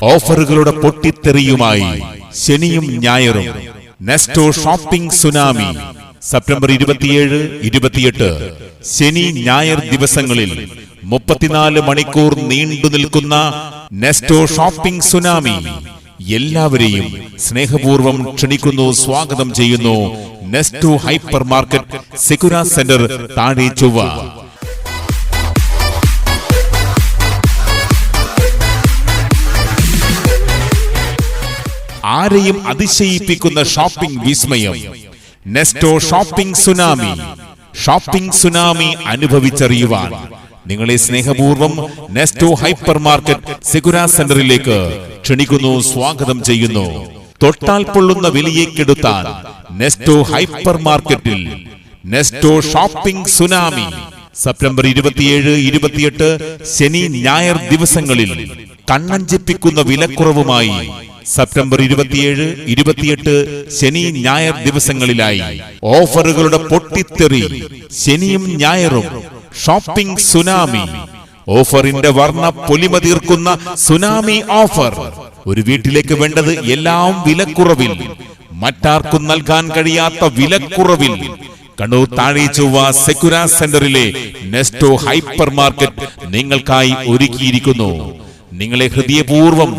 ഓഫറുകളുടെ പൊട്ടിത്തെറിയുമായി ശനിയും ഞായറും Nesto shopping tsunami. September 27, 28 ശനി ഞായർ ദിവസങ്ങളിൽ 34 മണിക്കൂർ നീണ്ടു നിൽക്കുന്ന നെസ്റ്റോ ഷോപ്പിംഗ് സുനാമി. എല്ലാവരെയും സ്നേഹപൂർവ്വം ക്ഷണിക്കുന്നു, സ്വാഗതം ചെയ്യുന്നു. Nesto hypermarket, Secura centre, Thazhe Chovva. ആരെയും അതിശയിപ്പിക്കുന്ന ഷോപ്പിംഗ് വിസ്മയം Nesto shopping tsunami. Shopping tsunami അനുഭവിച്ചറിയുവാൻ നിങ്ങളെ സ്നേഹപൂർവ്വം നെസ്റ്റോ ഹൈപ്പർ മാർക്കറ്റ്, സെക്കുര സെന്ററിലേക്ക് ക്ഷണിക്കുന്നു, സ്വാഗതം ചെയ്യുന്നു. തൊട്ടാൽ പൊള്ളുന്ന വിലയേക്കെടുത്താൽ നെസ്റ്റോ ഹൈപ്പർ മാർക്കറ്റിൽ നെസ്റ്റോ ഷോപ്പിംഗ് സുനാമി. സെപ്റ്റംബർ 27, 28 ശനി ഞായർ ദിവസങ്ങളിൽ കണ്ണഞ്ചിപ്പിക്കുന്ന വിലക്കുറവുമായി സെപ്റ്റംബർ 27, 28 ശനി ഞായർ ദിവസങ്ങളിലായി ഓഫറുകളുടെ പൊട്ടിത്തെറി. ശനിയും ഞായറും ഷോപ്പിംഗ് സുനാമി. ഓഫറിന്റെ വർണ്ണ പൊലിമ തീർക്കുന്ന സുനാമി ഓഫർ. ഒരു വീട്ടിലേക്ക് വേണ്ടത് എല്ലാം വിലക്കുറവിൽ, മറ്റാർക്കും നൽകാൻ കഴിയാത്ത വിലക്കുറവിൽ. കണ്ണൂർ താഴെ ചൊവ്വ സെക്കുര സെന്ററിലെ നെസ്റ്റോ ഹൈപ്പർ മാർക്കറ്റ് നിങ്ങൾക്കായി ഒരുക്കിയിരിക്കുന്നു. നിങ്ങളെ ഹൃദയപൂർവ്വം